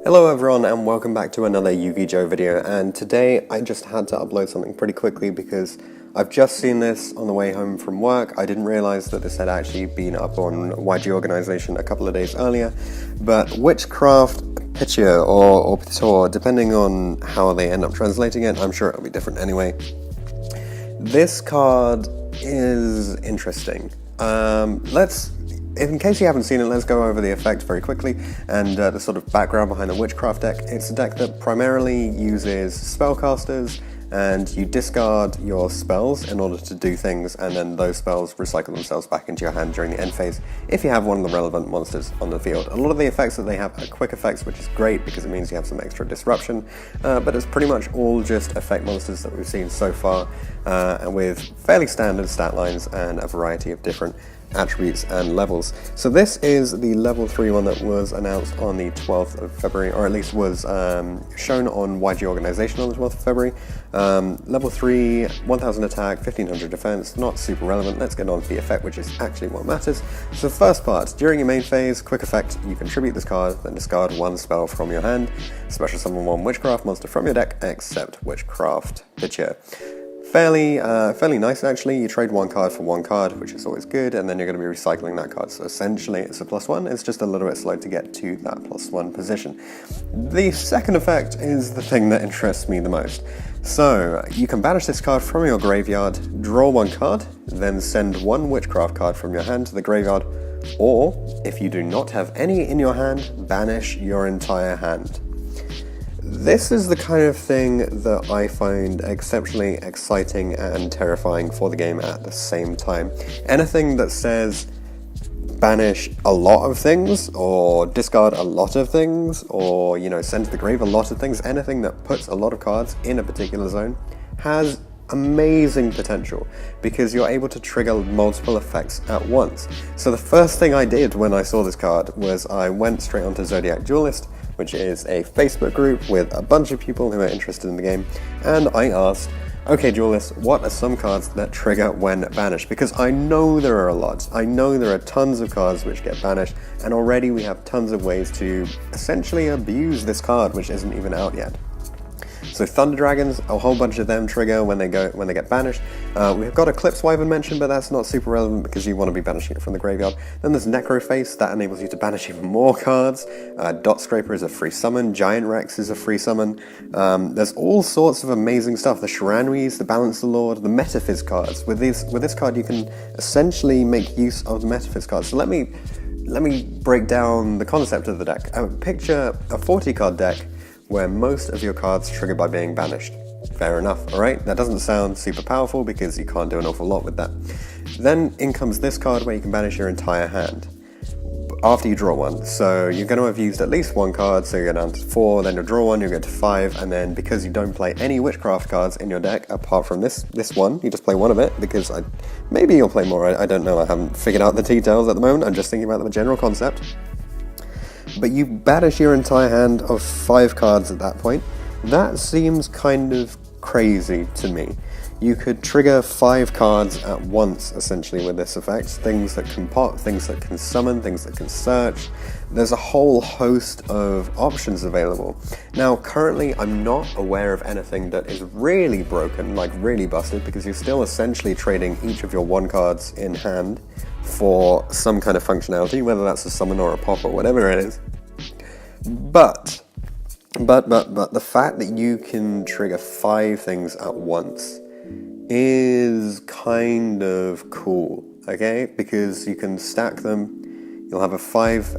Hello everyone and welcome back to another Yu-Gi-Oh video, and today I just had to upload something pretty quickly because I've just seen this on the way home from work. I didn't realize that this had actually been up on YG Organization a couple of days earlier, but Witchcraft, Pitture or Pitture, depending on how they end up translating it, I'm sure it'll be different anyway. This card is interesting. In case you haven't seen it, let's go over the effect very quickly and the sort of background behind the Witchcraft deck. It's a deck that primarily uses spellcasters, and you discard your spells in order to do things, and then those spells recycle themselves back into your hand during the end phase if you have one of the relevant monsters on the field. A lot of the effects that they have are quick effects, which is great because it means you have some extra disruption, but it's pretty much all just effect monsters that we've seen so far, and with fairly standard stat lines and a variety of different attributes and levels. So this is the level 3 one that was announced on the 12th of February, or at least was shown on YG Organization on the 12th of February. Level 3, 1000 attack, 1500 defense, not super relevant. Let's get on to the effect, which is actually what matters. So the first part, during your main phase, quick effect, you contribute this card, then discard one spell from your hand, special summon one Witchcraft monster from your deck, except Witchcraft Pitture. Fairly nice actually. You trade one card for one card, which is always good, and then you're going to be recycling that card. So essentially it's a +1, it's just a little bit slow to get to that +1 position. The second effect is the thing that interests me the most. So you can banish this card from your graveyard, draw one card, then send one Witchcraft card from your hand to the graveyard, or if you do not have any in your hand, banish your entire hand. This is the kind of thing that I find exceptionally exciting and terrifying for the game at the same time. Anything that says banish a lot of things, or discard a lot of things, or, you know, send to the grave a lot of things, anything that puts a lot of cards in a particular zone has amazing potential because you're able to trigger multiple effects at once. So the first thing I did when I saw this card was I went straight onto Zodiac Duelist, which is a Facebook group with a bunch of people who are interested in the game, and I asked, okay Duelist, what are some cards that trigger when banished? Because I know there are a lot. I know there are tons of cards which get banished, and already we have tons of ways to essentially abuse this card, which isn't even out yet. So Thunder Dragons, a whole bunch of them trigger when they get banished. We've got Eclipse Wyvern mentioned, but that's not super relevant because you want to be banishing it from the graveyard. Then there's Necroface, that enables you to banish even more cards. Dot Scraper is a free summon. Giant Rex is a free summon. There's all sorts of amazing stuff. The Shiranuis, the Balance the Lord, the METAPHYS cards. With this card, you can essentially make use of the METAPHYS cards. So let me break down the concept of the deck. Picture a 40 card deck where most of your cards trigger by being banished. Fair enough, alright? That doesn't sound super powerful because you can't do an awful lot with that. Then in comes this card where you can banish your entire hand after you draw one. So you're going to have used at least one card, so you're down to 4, then you'll draw one, you'll get to 5, and then because you don't play any Witchcraft cards in your deck apart from this one, you just play one of it, because maybe you'll play more, I don't know, I haven't figured out the details at the moment, I'm just thinking about the general concept. But you banish your entire hand of 5 cards at that point. That seems kind of crazy to me. You could trigger 5 cards at once, essentially, with this effect. Things that can pop, things that can summon, things that can search. There's a whole host of options available. Now, currently, I'm not aware of anything that is really broken, like really busted, because you're still essentially trading each of your 1 cards in hand for some kind of functionality, whether that's a summon or a pop or whatever it is. But the fact that you can trigger 5 things at once is kind of cool, okay? Because you can stack them. You'll have a 5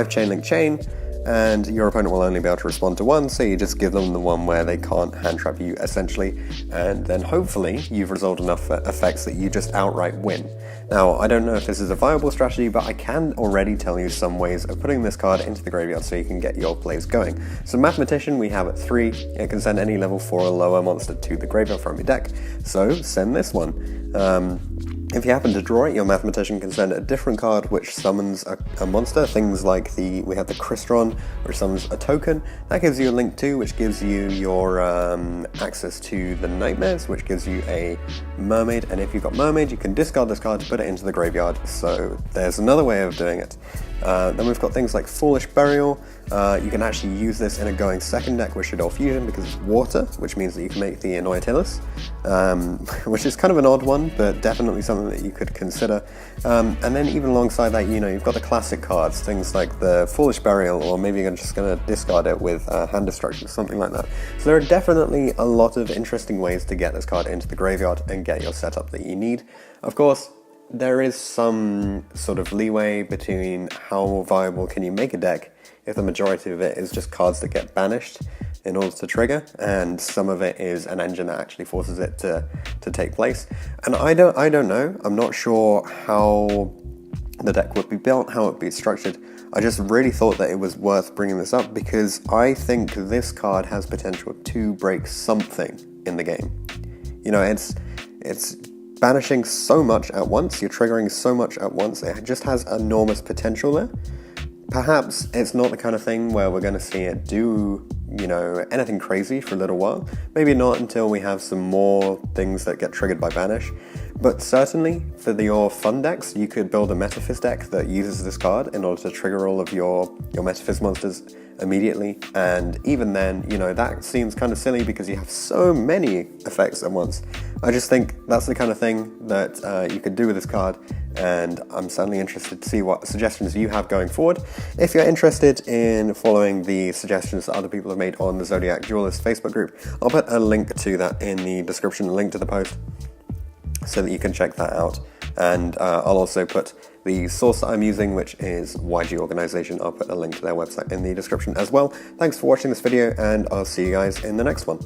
chain link chain, and your opponent will only be able to respond to 1, so you just give them the one where they can't hand trap you, essentially, and then hopefully you've resolved enough effects that you just outright win. Now, I don't know if this is a viable strategy, but I can already tell you some ways of putting this card into the graveyard so you can get your plays going. So Mathematician we have at 3, it can send any level 4 or lower monster to the graveyard from your deck, so send this one. If you happen to draw it, your Mathematician can send a different card which summons a monster. Things like we have the Crystron, which summons a token. That gives you a link 2, which gives you your access to the Nightmares, which gives you a Mermaid. And if you've got Mermaid, you can discard this card to put it into the graveyard. So there's another way of doing it. Then we've got things like Foolish Burial. You can actually use this in a going second deck with Shadow Fusion because it's water, which means that you can make the Untitled, which is kind of an odd one, but definitely something that you could consider. And then even alongside that, you've got the classic cards, things like the Foolish Burial, or maybe you're just going to discard it with Hand Destruction, something like that. So there are definitely a lot of interesting ways to get this card into the graveyard and get your setup that you need. Of course, there is some sort of leeway between how viable can you make a deck if the majority of it is just cards that get banished in order to trigger, and some of it is an engine that actually forces it to take place. And I don't know. I'm not sure how the deck would be built, how it would be structured. I just really thought that it was worth bringing this up because I think this card has potential to break something in the game. It's banishing so much at once, you're triggering so much at once, it just has enormous potential there. Perhaps it's not the kind of thing where we're going to see it do, anything crazy for a little while. Maybe not until we have some more things that get triggered by banish. But certainly, for your fun decks, you could build a METAPHYS deck that uses this card in order to trigger all of your METAPHYS monsters immediately. And even then, that seems kind of silly because you have so many effects at once. I just think that's the kind of thing that you could do with this card, and I'm certainly interested to see what suggestions you have going forward. If you're interested in following the suggestions that other people have made on the Zodiac Duelist Facebook group, I'll put a link to that in the description, a link to the post, so that you can check that out. And I'll also put the source that I'm using, which is YG Organization. I'll put a link to their website in the description as well. Thanks for watching this video, and I'll see you guys in the next one.